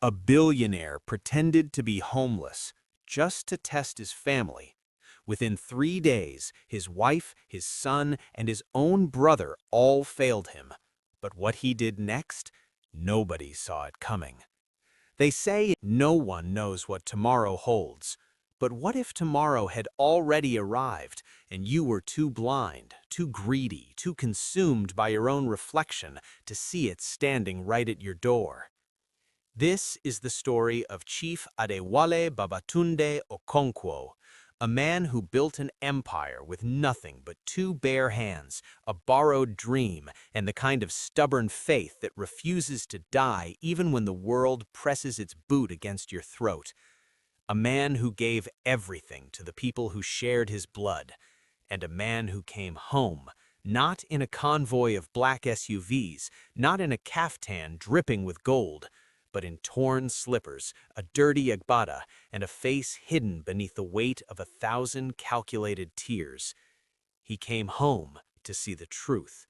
A billionaire pretended to be homeless just to test his family. Within 3 days, his wife, his son, and his own brother all failed him. But what he did next, nobody saw it coming. They say no one knows what tomorrow holds. But what if tomorrow had already arrived and you were too blind, too greedy, too consumed by your own reflection to see it standing right at your door? This is the story of Chief Adewale Okonkwo, a man who built an empire with nothing but two bare hands, a borrowed dream, and the kind of stubborn faith that refuses to die even when the world presses its boot against your throat. A man who gave everything to the people who shared his blood, and a man who came home, not in a convoy of black SUVs, not in a caftan dripping with gold, but in torn slippers, a dirty agbada, and a face hidden beneath the weight of 1,000 calculated tears. He came home to see the truth.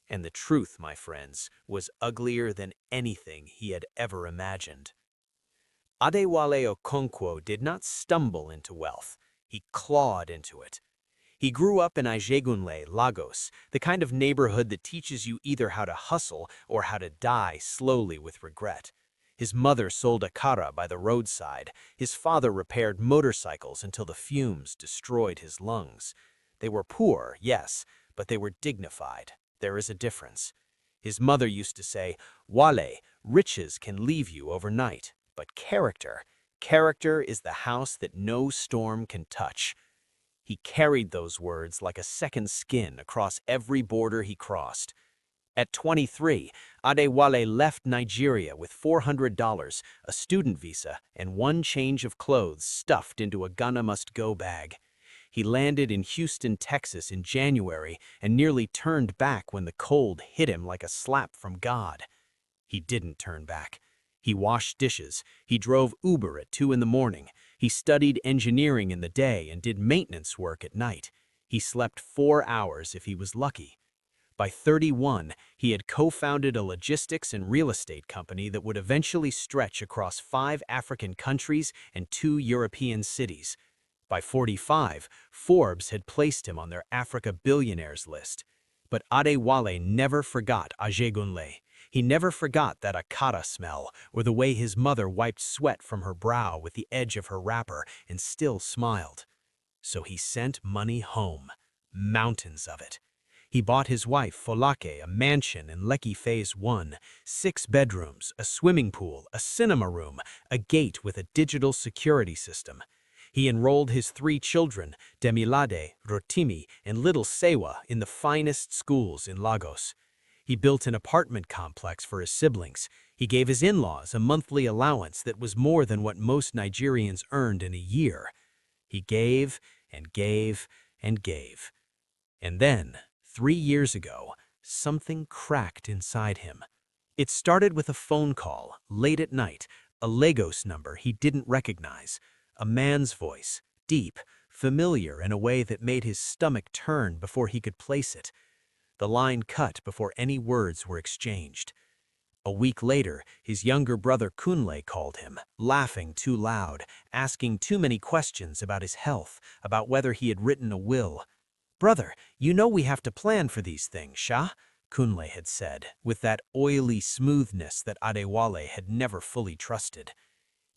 And the truth, my friends, was uglier than anything he had ever imagined. Adewale Okonkwo did not stumble into wealth. He clawed into it. He grew up in Ajegunle, Lagos, the kind of neighborhood that teaches you either how to hustle or how to die slowly with regret. His mother sold akara by the roadside. His father repaired motorcycles until the fumes destroyed his lungs. They were poor, yes, but they were dignified. There is a difference. His mother used to say, "Wale, riches can leave you overnight, but character is the house that no storm can touch." He carried those words like a second skin across every border he crossed. At 23, Adewale left Nigeria with $400, a student visa, and one change of clothes stuffed into a Ghana-must-go bag. He landed in Houston, Texas in January and nearly turned back when the cold hit him like a slap from God. He didn't turn back. He washed dishes. He drove Uber at 2 in the morning. He studied engineering in the day and did maintenance work at night. He slept 4 hours if he was lucky. By 31, he had co-founded a logistics and real estate company that would eventually stretch across 5 African countries and 2 European cities. By 45, Forbes had placed him on their Africa Billionaires list. But Adewale never forgot Ajegunle. He never forgot that akara smell, or the way his mother wiped sweat from her brow with the edge of her wrapper and still smiled. So he sent money home, mountains of it. He bought his wife, Folake, a mansion in Lekki Phase 1, 6 bedrooms, a swimming pool, a cinema room, a gate with a digital security system. He enrolled his 3 children, Demilade, Rotimi, and little Sewa, in the finest schools in Lagos. He built an apartment complex for his siblings. He gave his in-laws a monthly allowance that was more than what most Nigerians earned in a year. He gave and gave and gave. And then, 3 years ago, something cracked inside him. It started with a phone call, late at night, a Lagos number he didn't recognize. A man's voice, deep, familiar in a way that made his stomach turn before he could place it. The line cut before any words were exchanged. A week later, his younger brother Kunle called him, laughing too loud, asking too many questions about his health, about whether he had written a will. "Brother, you know we have to plan for these things, Shah," Kunle had said, with that oily smoothness that Adewale had never fully trusted.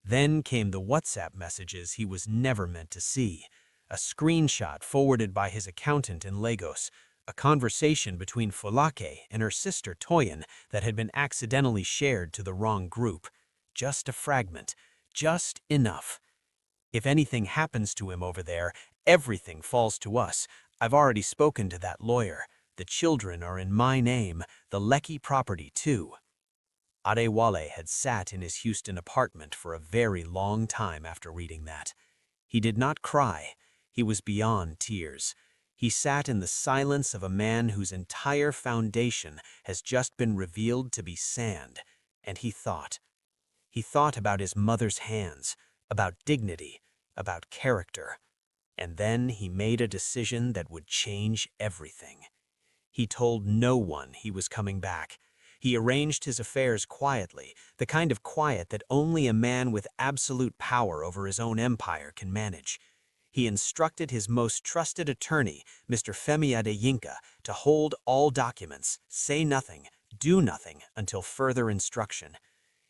Then came the WhatsApp messages he was never meant to see. A screenshot forwarded by his accountant in Lagos, a conversation between Folake and her sister Toyin that had been accidentally shared to the wrong group. Just a fragment, just enough. "If anything happens to him over there, everything falls to us. I've already spoken to that lawyer. The children are in my name, the Lekki property too." Adewale had sat in his Houston apartment for a very long time after reading that. He did not cry. He was beyond tears. He sat in the silence of a man whose entire foundation has just been revealed to be sand, and he thought. He thought about his mother's hands, about dignity, about character. And then he made a decision that would change everything. He told no one he was coming back. He arranged his affairs quietly, the kind of quiet that only a man with absolute power over his own empire can manage. He instructed his most trusted attorney, Mr. Femi Adeyinka, to hold all documents, say nothing, do nothing until further instruction.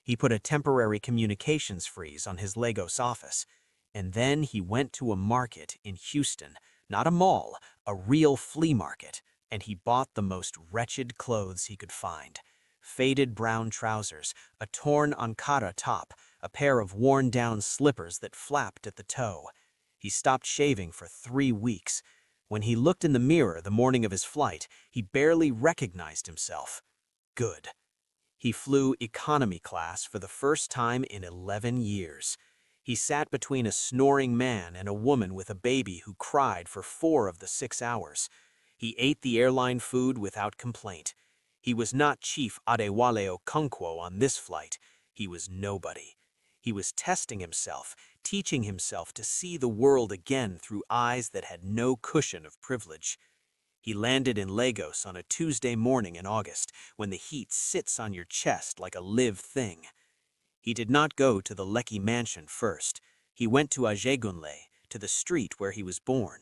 He put a temporary communications freeze on his Lagos office, and then he went to a market in Houston, not a mall, a real flea market, and he bought the most wretched clothes he could find. Faded brown trousers, a torn Ankara top, a pair of worn-down slippers that flapped at the toe. He stopped shaving for 3 weeks. When he looked in the mirror the morning of his flight, he barely recognized himself. Good. He flew economy class for the first time in 11 years. He sat between a snoring man and a woman with a baby who cried for 4 of the 6 hours. He ate the airline food without complaint. He was not Chief Adewale Okonkwo on this flight. He was nobody. He was testing himself, teaching himself to see the world again through eyes that had no cushion of privilege. He landed in Lagos on a Tuesday morning in August, when the heat sits on your chest like a live thing. He did not go to the Lekki mansion first. He went to Ajegunle, to the street where he was born.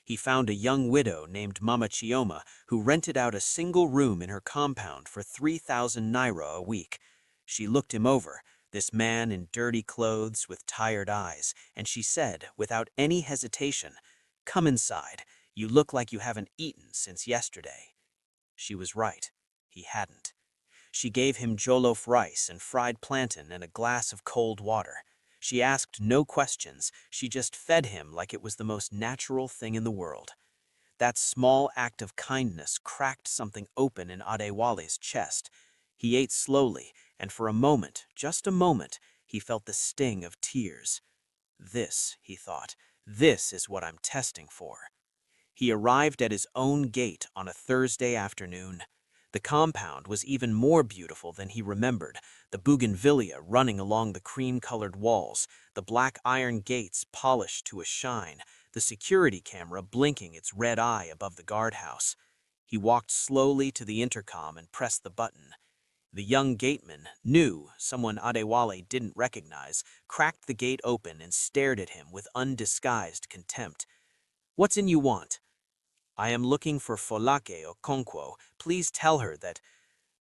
He found a young widow named Mama Chioma who rented out a single room in her compound for 3,000 naira a week. She looked him over, this man in dirty clothes with tired eyes, and she said, without any hesitation, "Come inside. You look like you haven't eaten since yesterday." She was right. He hadn't. She gave him jollof rice and fried plantain and a glass of cold water. She asked no questions. She just fed him like it was the most natural thing in the world. That small act of kindness cracked something open in Adewale's chest. He ate slowly, and for a moment, just a moment, he felt the sting of tears. This, he thought, this is what I'm testing for. He arrived at his own gate on a Thursday afternoon. The compound was even more beautiful than he remembered, the bougainvillea running along the cream-colored walls, the black iron gates polished to a shine, the security camera blinking its red eye above the guardhouse. He walked slowly to the intercom and pressed the button. The young gateman, new, someone Adewale didn't recognize, cracked the gate open and stared at him with undisguised contempt. "What's in you want?" "I am looking for Folake Okonkwo. Please tell her that—"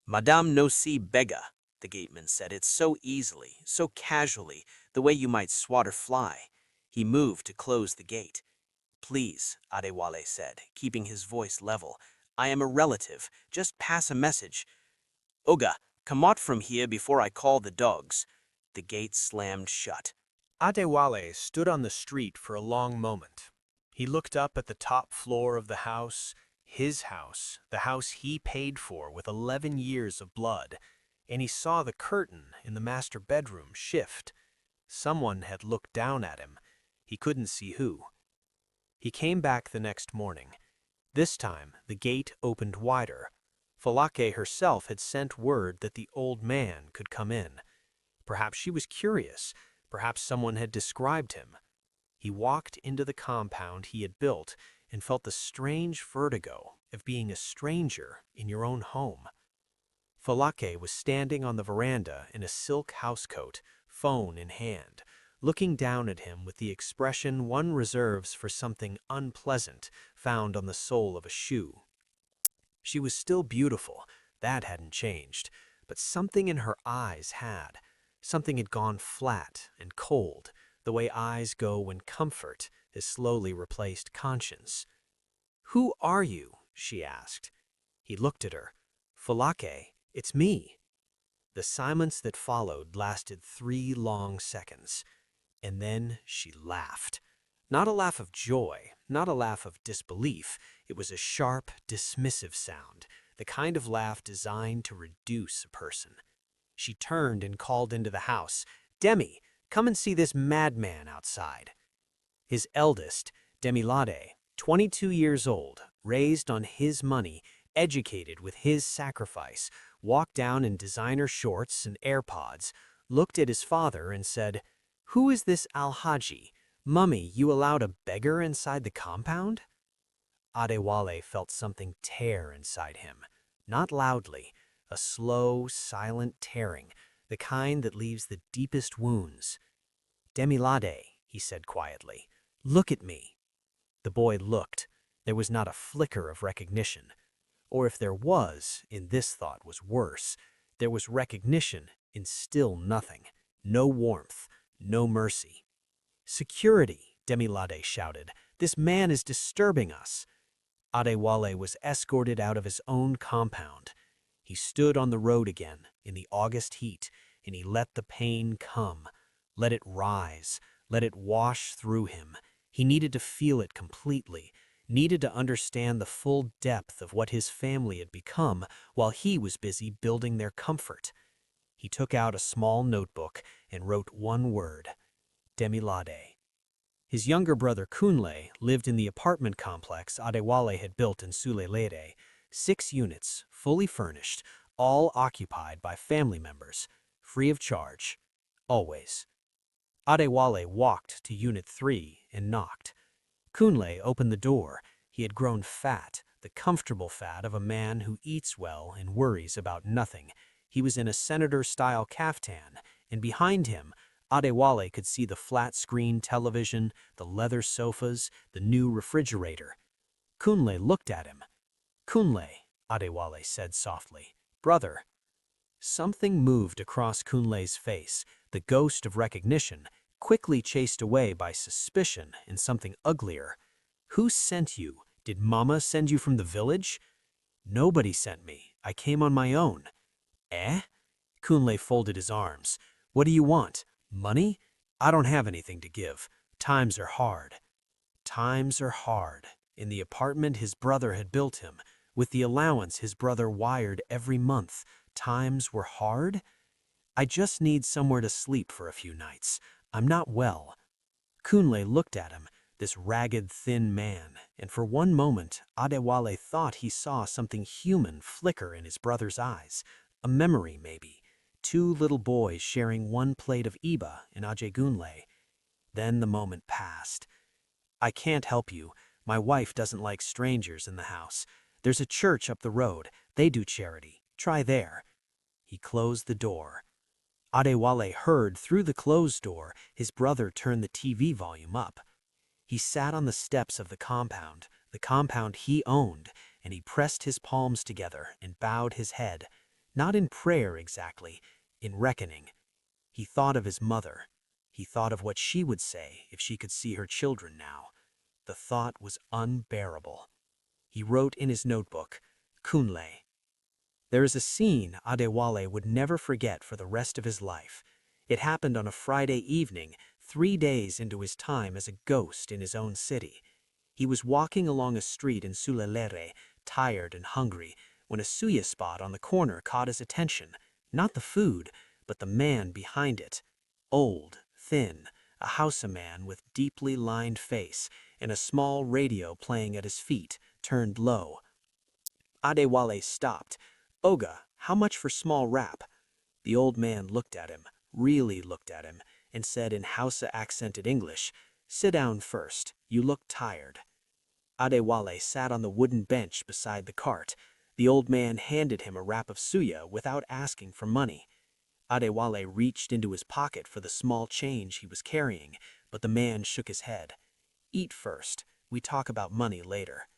"Madame no see beggar," the gateman said it so easily, so casually, the way you might swat a fly. He moved to close the gate. "Please," Adewale said, keeping his voice level. "I am a relative. Just pass a message." "Oga, come out from here before I call the dogs." The gate slammed shut. Adewale stood on the street for a long moment. He looked up at the top floor of the house, his house, the house he paid for with 11 years of blood, and he saw the curtain in the master bedroom shift. Someone had looked down at him. He couldn't see who. He came back the next morning. This time, the gate opened wider. Folake herself had sent word that the old man could come in. Perhaps she was curious. Perhaps someone had described him. He walked into the compound he had built and felt the strange vertigo of being a stranger in your own home. Folake was standing on the veranda in a silk housecoat, phone in hand, looking down at him with the expression one reserves for something unpleasant found on the sole of a shoe. She was still beautiful, that hadn't changed, but something in her eyes had. Something had gone flat and cold, the way eyes go when comfort has slowly replaced conscience. "Who are you?" she asked. He looked at her. "Folake, it's me." The silence that followed lasted 3 long seconds, and then she laughed. Not a laugh of joy, not a laugh of disbelief. It was a sharp, dismissive sound, the kind of laugh designed to reduce a person. She turned and called into the house, "Demi, come and see this madman outside." His eldest, Demilade, 22 years old, raised on his money, educated with his sacrifice, walked down in designer shorts and AirPods, looked at his father and said, "Who is this Al-Haji? Mummy, you allowed a beggar inside the compound?" Adewale felt something tear inside him, not loudly, a slow, silent tearing, the kind that leaves the deepest wounds. "Demilade," he said quietly, "look at me." The boy looked. There was not a flicker of recognition. Or if there was, in this thought was worse, there was recognition in still nothing. No warmth, no mercy. "Security," Demilade shouted. "This man is disturbing us." Adewale was escorted out of his own compound. He stood on the road again, in the August heat, and he let the pain come. Let it rise. Let it wash through him. He needed to feel it completely, needed to understand the full depth of what his family had become while he was busy building their comfort. He took out a small notebook and wrote one word: Demilade. His younger brother Kunle lived in the apartment complex Adewale had built in Sulelere, 6 units, fully furnished, all occupied by family members, free of charge, always. Adewale walked to Unit 3 and knocked. Kunle opened the door. He had grown fat, the comfortable fat of a man who eats well and worries about nothing. He was in a senator-style caftan, and behind him, Adewale could see the flat-screen television, the leather sofas, the new refrigerator. Kunle looked at him. "Kunle," Adewale said softly. "Brother." Something moved across Kunle's face, the ghost of recognition, quickly chased away by suspicion and something uglier. "Who sent you? Did Mama send you from the village?" "Nobody sent me. I came on my own." "Eh?" Kunle folded his arms. "What do you want? Money? I don't have anything to give. Times are hard." Times are hard. In the apartment his brother had built him, with the allowance his brother wired every month, times were hard? "I just need somewhere to sleep for a few nights. I'm not well." Kunle looked at him, this ragged, thin man, and for one moment Adewale thought he saw something human flicker in his brother's eyes. A memory, maybe. 2 little boys sharing one plate of iba in Ajegunle. Then the moment passed. "I can't help you. My wife doesn't like strangers in the house. There's a church up the road. They do charity. Try there." He closed the door. Adewale heard through the closed door his brother turn the TV volume up. He sat on the steps of the compound he owned, and he pressed his palms together and bowed his head, not in prayer exactly, in reckoning. He thought of his mother. He thought of what she would say if she could see her children now. The thought was unbearable. He wrote in his notebook, "Kunle." There is a scene Adewale would never forget for the rest of his life. It happened on a Friday evening, 3 days into his time as a ghost in his own city. He was walking along a street in Sulelere, tired and hungry, when a suya spot on the corner caught his attention. Not the food, but the man behind it. Old, thin, a Hausa man with deeply lined face, and a small radio playing at his feet, turned low. Adewale stopped. "Oga, how much for small wrap?" The old man looked at him, really looked at him, and said in Hausa-accented English, "Sit down first. You look tired." Adewale sat on the wooden bench beside the cart. The old man handed him a wrap of suya without asking for money. Adewale reached into his pocket for the small change he was carrying, but the man shook his head. "Eat first. We talk about money later."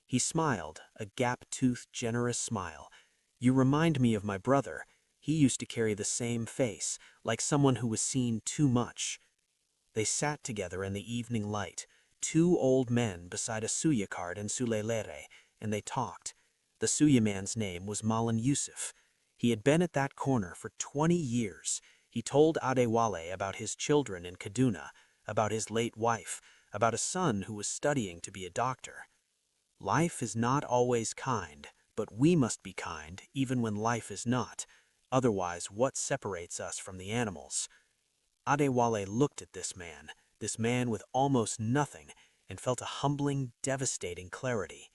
He smiled, a gap-toothed, generous smile. "You remind me of my brother. He used to carry the same face, like someone who was seen too much." They sat together in the evening light, 2 old men beside a suya cart in Sulelere, and they talked. The suya man's name was Malam Yusuf. He had been at that corner for 20 years. He told Adewale about his children in Kaduna, about his late wife, about a son who was studying to be a doctor. "Life is not always kind, but we must be kind even when life is not. Otherwise, what separates us from the animals?" Adewale looked at this man with almost nothing, and felt a humbling, devastating clarity.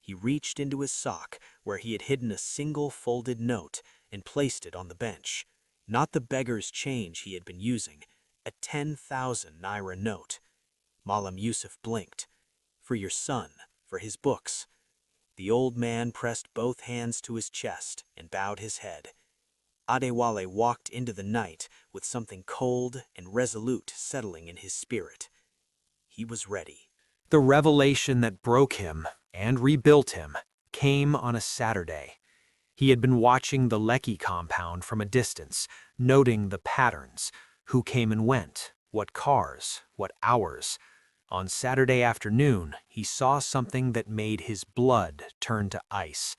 He reached into his sock, where he had hidden a single folded note, and placed it on the bench. Not the beggar's change he had been using, a 10,000 naira note. Malam Yusuf blinked. "For your son, for his books." The old man pressed both hands to his chest and bowed his head. Adewale walked into the night with something cold and resolute settling in his spirit. He was ready. The revelation that broke him and rebuilt him came on a Saturday. He had been watching the Lekki compound from a distance, noting the patterns, who came and went, what cars, what hours. On Saturday afternoon, he saw something that made his blood turn to ice.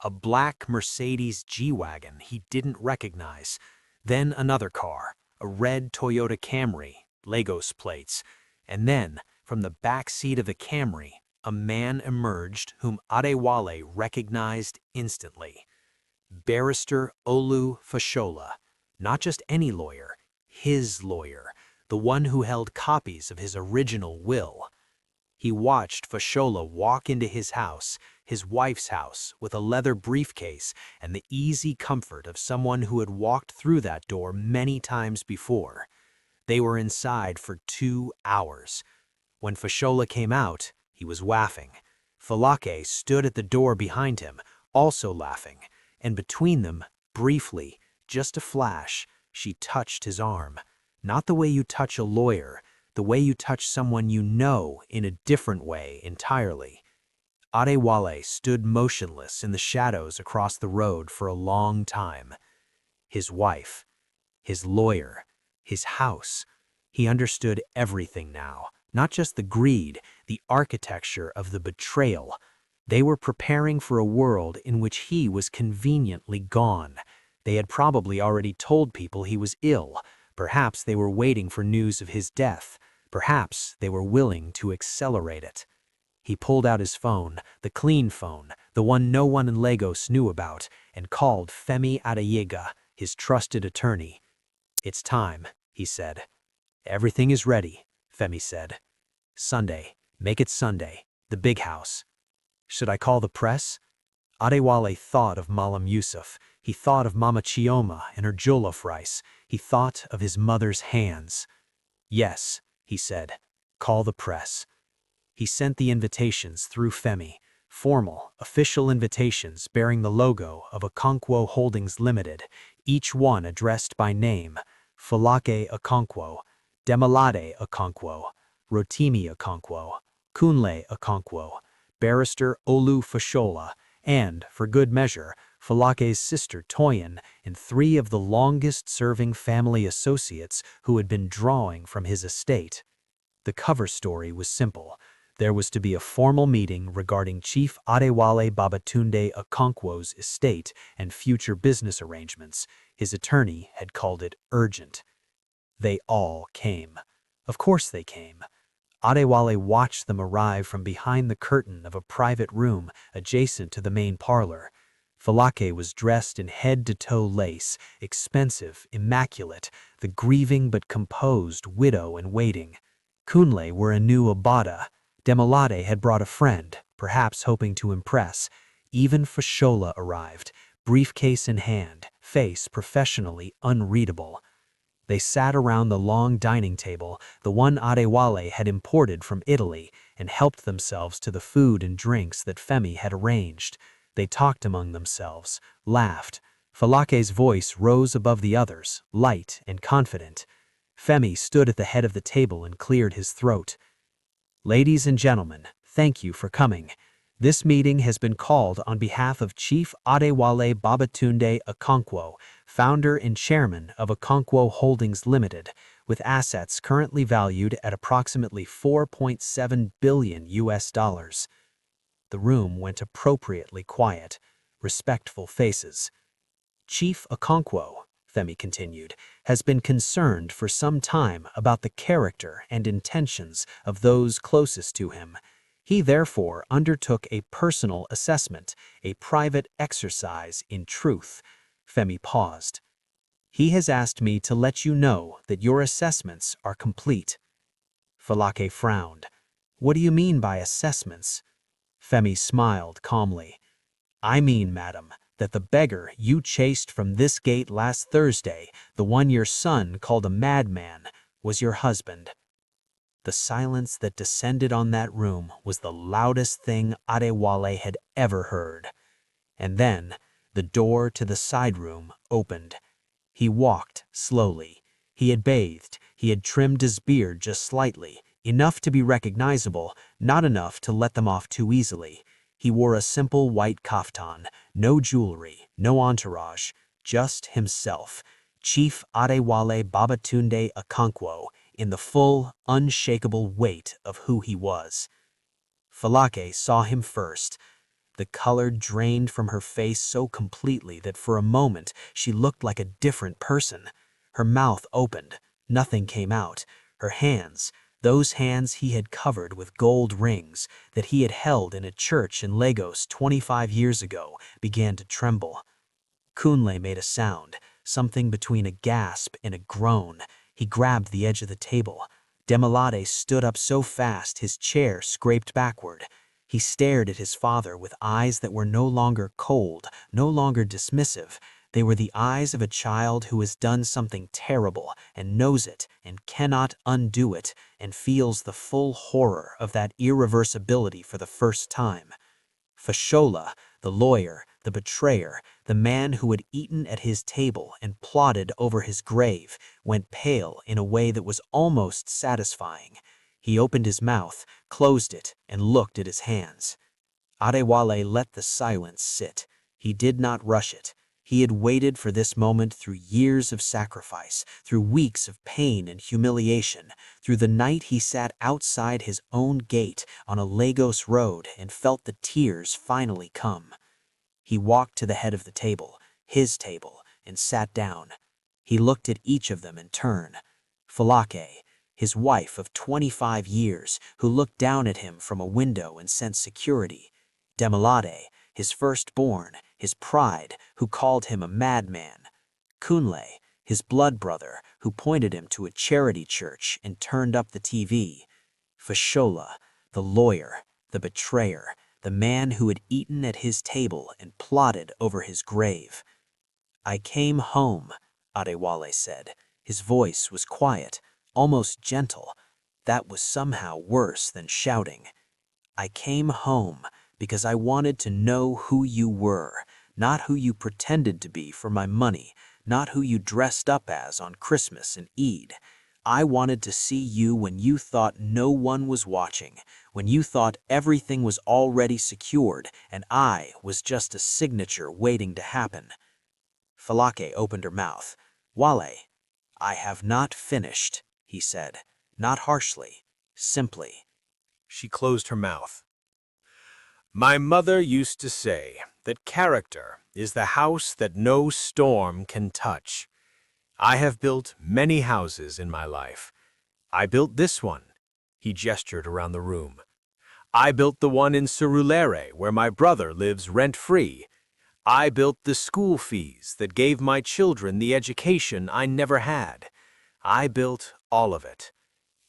A black Mercedes G-Wagon he didn't recognize. Then another car, a red Toyota Camry, Lagos plates. And then, from the back seat of the Camry, a man emerged whom Adewale recognized instantly. Barrister Olu Fashola, not just any lawyer, his lawyer, the one who held copies of his original will. He watched Fashola walk into his house, his wife's house, with a leather briefcase and the easy comfort of someone who had walked through that door many times before. They were inside for 2 hours. When Fashola came out, he was laughing. Falake stood at the door behind him, also laughing, and between them, briefly, just a flash, she touched his arm. Not the way you touch a lawyer, the way you touch someone you know in a different way entirely. Adewale stood motionless in the shadows across the road for a long time. His wife, his lawyer, his house. He understood everything now, not just the greed, the architecture of the betrayal. They were preparing for a world in which he was conveniently gone. They had probably already told people he was ill. Perhaps they were waiting for news of his death. Perhaps they were willing to accelerate it. He pulled out his phone, the clean phone, the one no one in Lagos knew about, and called Femi Adeyega, his trusted attorney. "It's time," he said. "Everything is ready," Femi said. "Sunday. Make it Sunday. The big house." "Should I call the press?" Adewale thought of Malam Yusuf. He thought of Mama Chioma and her jollof rice. He thought of his mother's hands. "Yes," he said. "Call the press." He sent the invitations through Femi, formal, official invitations bearing the logo of Okonkwo Holdings Limited, each one addressed by name: Falake Okonkwo, Demilade Okonkwo, Rotimi Okonkwo, Kunle Okonkwo, Barrister Olu Fashola, and, for good measure, Falake's sister Toyin and 3 of the longest-serving family associates who had been drawing from his estate. The cover story was simple. There was to be a formal meeting regarding Chief Adewale Babatunde Okonkwo's estate and future business arrangements. His attorney had called it urgent. They all came. Of course they came. Adewale watched them arrive from behind the curtain of a private room adjacent to the main parlor. Falake was dressed in head-to-toe lace, expensive, immaculate, the grieving but composed widow in waiting. Kunle wore a new abada. Demilade had brought a friend, perhaps hoping to impress. Even Fashola arrived, briefcase in hand, face professionally unreadable. They sat around the long dining table, the one Adewale had imported from Italy, and helped themselves to the food and drinks that Femi had arranged. They talked among themselves, laughed. Falake's voice rose above the others, light and confident. Femi stood at the head of the table and cleared his throat. "Ladies and gentlemen, thank you for coming. This meeting has been called on behalf of Chief Adewale Babatunde Okonkwo, founder and chairman of Okonkwo Holdings Limited, with assets currently valued at approximately $4.7 billion. The room went appropriately quiet, respectful faces. "Chief Okonkwo," Femi continued, "has been concerned for some time about the character and intentions of those closest to him. He therefore undertook a personal assessment, a private exercise in truth." Femi paused. "He has asked me to let you know that your assessments are complete." Falake frowned. "What do you mean by assessments?" Femi smiled calmly. "I mean, madam, that the beggar you chased from this gate last Thursday, the one your son called a madman, was your husband." The silence that descended on that room was the loudest thing Adewale had ever heard. And then, the door to the side room opened. He walked slowly. He had bathed, he had trimmed his beard just slightly, enough to be recognizable, not enough to let them off too easily. He wore a simple white kaftan, no jewelry, no entourage, just himself, Chief Adewale Babatunde Okonkwo, in the full, unshakable weight of who he was. Falake saw him first. The color drained from her face so completely that for a moment she looked like a different person. Her mouth opened. Nothing came out. Her hands, those hands he had covered with gold rings that he had held in a church in Lagos 25 years ago, began to tremble. Kunle made a sound, something between a gasp and a groan. He grabbed the edge of the table. Demolade stood up so fast his chair scraped backward. He stared at his father with eyes that were no longer cold, no longer dismissive. They were the eyes of a child who has done something terrible and knows it and cannot undo it and feels the full horror of that irreversibility for the first time. Fashola, the lawyer, the betrayer, the man who had eaten at his table and plotted over his grave, went pale in a way that was almost satisfying. He opened his mouth, closed it, and looked at his hands. Adewale let the silence sit. He did not rush it. He had waited for this moment through years of sacrifice, through weeks of pain and humiliation, through the night he sat outside his own gate on a Lagos road and felt the tears finally come. He walked to the head of the table, his table, and sat down. He looked at each of them in turn. Falake, his wife of 25 years, who looked down at him from a window and sensed security. Demolade, his firstborn, his pride, who called him a madman. Kunle, his blood brother, who pointed him to a charity church and turned up the TV. Fashola, the lawyer, the betrayer, the man who had eaten at his table and plotted over his grave. "I came home," Adewale said. His voice was quiet, almost gentle. That was somehow worse than shouting. "I came home because I wanted to know who you were, not who you pretended to be for my money, not who you dressed up as on Christmas and Eid. I wanted to see you when you thought no one was watching, when you thought everything was already secured and I was just a signature waiting to happen." Falake opened her mouth. "Wale, I have not finished," he said, not harshly, simply. She closed her mouth. "My mother used to say that character is the house that no storm can touch. I have built many houses in my life. I built this one." He gestured around the room. "I built the one in Surulere, where my brother lives rent-free. I built the school fees that gave my children the education I never had. I built all of it.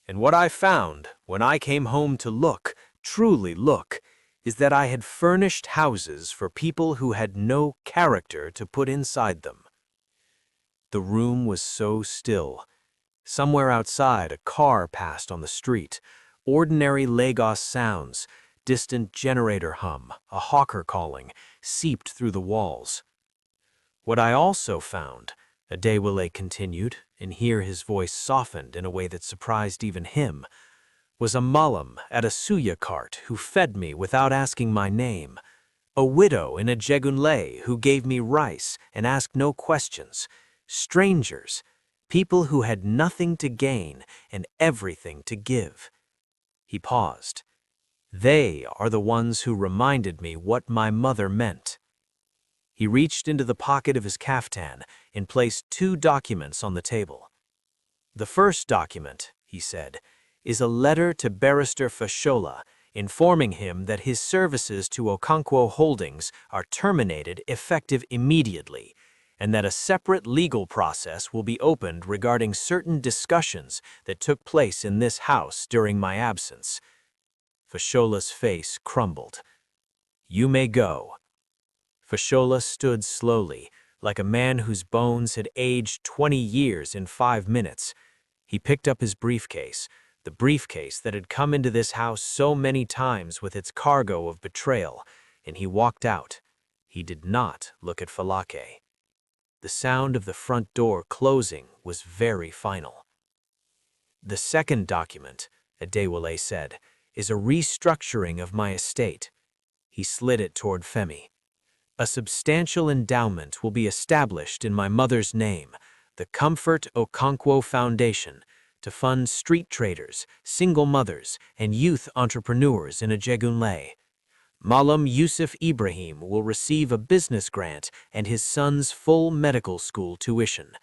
And what I found when I came home to look, truly look, is that I had furnished houses for people who had no character to put inside them." The room was so still. Somewhere outside, a car passed on the street. Ordinary Lagos sounds, distant generator hum, a hawker calling, seeped through the walls. "What I also found," Adewale continued, and here his voice softened in a way that surprised even him, "was a mallam at a suya cart who fed me without asking my name, a widow in a jegunle who gave me rice and asked no questions, strangers, people who had nothing to gain and everything to give." He paused. "They are the ones who reminded me what my mother meant." He reached into the pocket of his kaftan and placed 2 documents on the table. "The first document," he said, "is a letter to Barrister Fashola informing him that his services to Okonkwo Holdings are terminated effective immediately, and that a separate legal process will be opened regarding certain discussions that took place in this house during my absence." Fashola's face crumbled. "You may go." Fashola stood slowly, like a man whose bones had aged 20 years in 5 minutes. He picked up his briefcase, the briefcase that had come into this house so many times with its cargo of betrayal, and he walked out. He did not look at Falake. The sound of the front door closing was very final. "The second document," Adewale said, "is a restructuring of my estate." He slid it toward Femi. "A substantial endowment will be established in my mother's name, the Comfort Okonkwo Foundation, to fund street traders, single mothers, and youth entrepreneurs in Ajegunle. Malam Yusuf Ibrahim will receive a business grant and his son's full medical school tuition.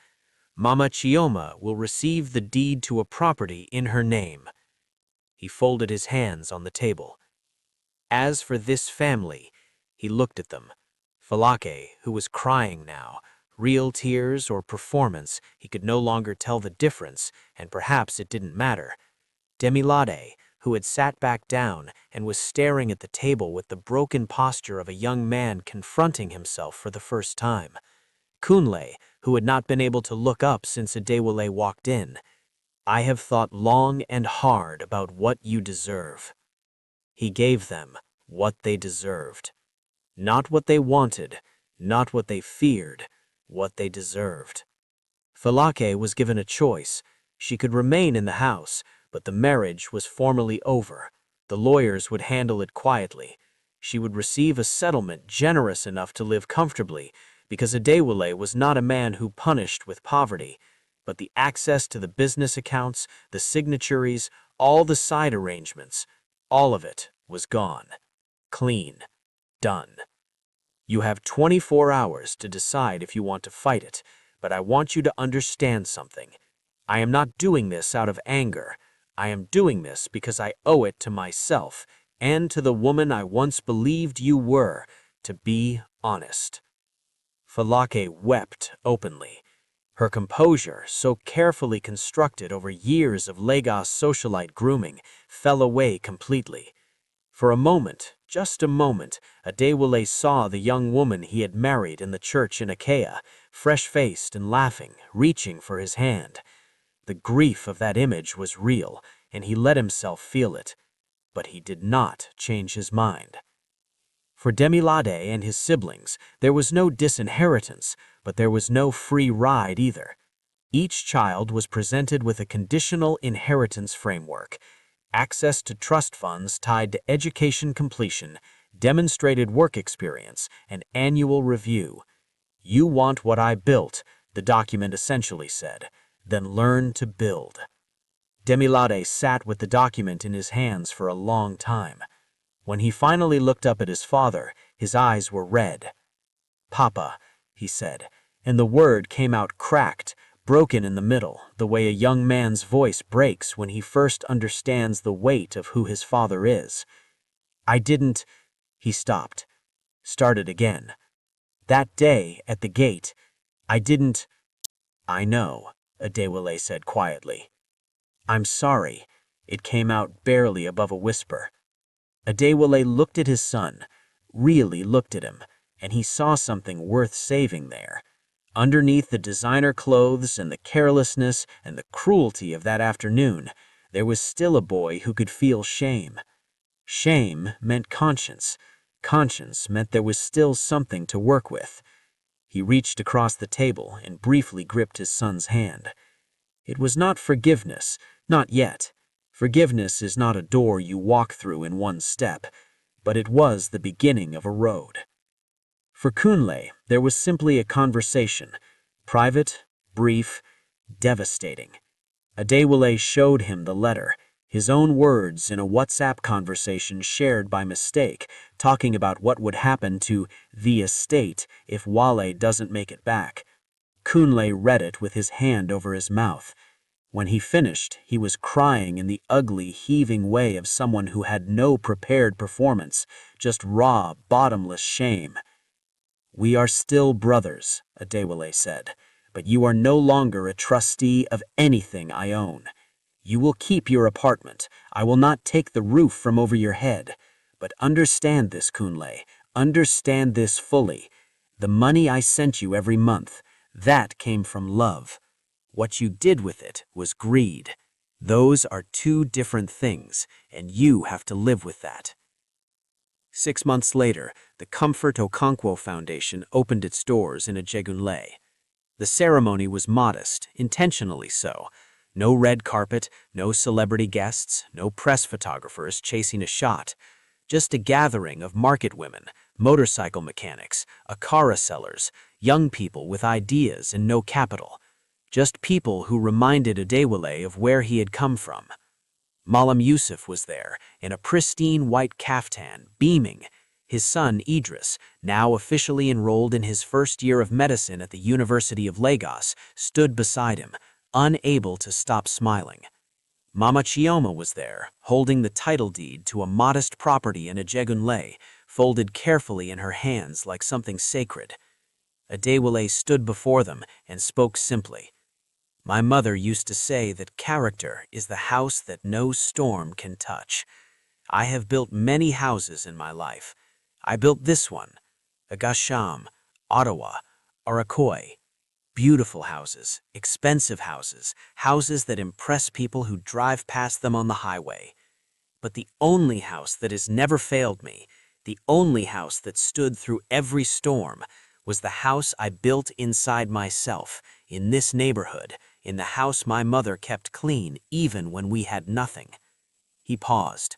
Mama Chioma will receive the deed to a property in her name." He folded his hands on the table. "As for this family," he looked at them. Falake, who was crying now, real tears or performance, he could no longer tell the difference, and perhaps it didn't matter. Demilade, who had sat back down and was staring at the table with the broken posture of a young man confronting himself for the first time. Kunle, who had not been able to look up since Adewale walked in. "I have thought long and hard about what you deserve." He gave them what they deserved. Not what they wanted, not what they feared, what they deserved. Falake was given a choice. She could remain in the house, but the marriage was formally over. The lawyers would handle it quietly. She would receive a settlement generous enough to live comfortably, because Adewale was not a man who punished with poverty, but the access to the business accounts, the signatories, all the side arrangements, all of it was gone. Clean. Done. "You have 24 hours to decide if you want to fight it, but I want you to understand something. I am not doing this out of anger. I am doing this because I owe it to myself and to the woman I once believed you were, to be honest." Falake wept openly. Her composure, so carefully constructed over years of Lagos socialite grooming, fell away completely. For a moment, just a moment, Adewale saw the young woman he had married in the church in Achaia, fresh-faced and laughing, reaching for his hand. The grief of that image was real, and he let himself feel it. But he did not change his mind. For Demilade and his siblings, there was no disinheritance, but there was no free ride either. Each child was presented with a conditional inheritance framework: access to trust funds tied to education completion, demonstrated work experience, and annual review. "You want what I built," the document essentially said, "then learn to build." Demilade sat with the document in his hands for a long time. When he finally looked up at his father, his eyes were red. "Papa," he said, and the word came out cracked, broken in the middle, the way a young man's voice breaks when he first understands the weight of who his father is. "I didn't—" He stopped, started again. "That day, at the gate, I didn't—" "I know," Adewale said quietly. "I'm sorry." It came out barely above a whisper. Adewale looked at his son, really looked at him, and he saw something worth saving there. Underneath the designer clothes and the carelessness and the cruelty of that afternoon, there was still a boy who could feel shame. Shame meant conscience. Conscience meant there was still something to work with. He reached across the table and briefly gripped his son's hand. It was not forgiveness, not yet. Forgiveness is not a door you walk through in one step, but it was the beginning of a road. For Kunle, there was simply a conversation, private, brief, devastating. Adewale showed him the letter, his own words in a WhatsApp conversation shared by mistake, talking about what would happen to the estate if Wale doesn't make it back. Kunle read it with his hand over his mouth. When he finished, he was crying in the ugly, heaving way of someone who had no prepared performance, just raw, bottomless shame. "We are still brothers," Adewale said, "but you are no longer a trustee of anything I own. You will keep your apartment. I will not take the roof from over your head. But understand this, Kunle. Understand this fully. The money I sent you every month, that came from love. What you did with it was greed. Those are two different things, and you have to live with that. 6 months later, the Comfort Okonkwo Foundation opened its doors in Ajegunle. The ceremony was modest, intentionally so. No red carpet, no celebrity guests, no press photographers chasing a shot. Just a gathering of market women, motorcycle mechanics, akara sellers, young people with ideas and no capital. Just people who reminded Adewale of where he had come from. Malam Yusuf was there, in a pristine white kaftan, beaming. His son, Idris, now officially enrolled in his first year of medicine at the University of Lagos, stood beside him, unable to stop smiling. Mama Chioma was there, holding the title deed to a modest property in Ajegunle, folded carefully in her hands like something sacred. Adewale stood before them and spoke simply. My mother used to say that character is the house that no storm can touch. I have built many houses in my life. I built this one, Agasham, Ottawa, Arakoi. Beautiful houses, expensive houses, houses that impress people who drive past them on the highway. But the only house that has never failed me, the only house that stood through every storm, was the house I built inside myself, in this neighborhood, in the house my mother kept clean even when we had nothing. He paused.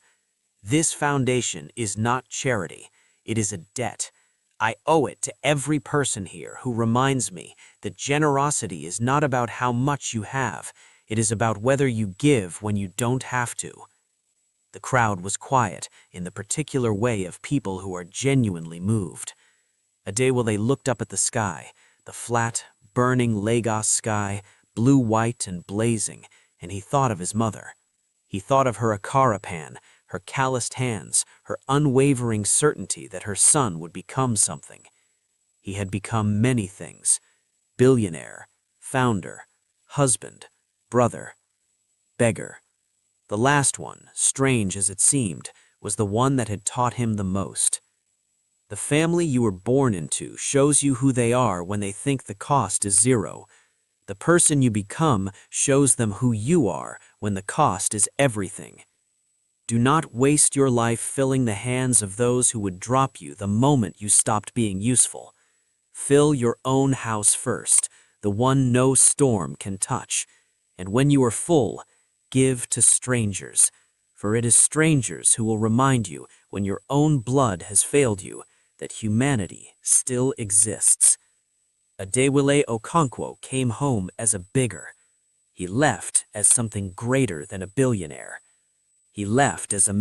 This foundation is not charity. It is a debt. I owe it to every person here who reminds me that generosity is not about how much you have. It is about whether you give when you don't have to. The crowd was quiet in the particular way of people who are genuinely moved. Adewale looked up at the sky, the flat, burning Lagos sky, blue-white and blazing, and he thought of his mother. He thought of her akara pan, her calloused hands, her unwavering certainty that her son would become something. He had become many things: billionaire, founder, husband, brother, beggar. The last one, strange as it seemed, was the one that had taught him the most. The family you were born into shows you who they are when they think the cost is zero. The person you become shows them who you are when the cost is everything. Do not waste your life filling the hands of those who would drop you the moment you stopped being useful. Fill your own house first, the one no storm can touch. And when you are full, give to strangers. For it is strangers who will remind you, when your own blood has failed you, that humanity still exists. Adewale Okonkwo came home as a beggar. He left as something greater than a billionaire. He left as a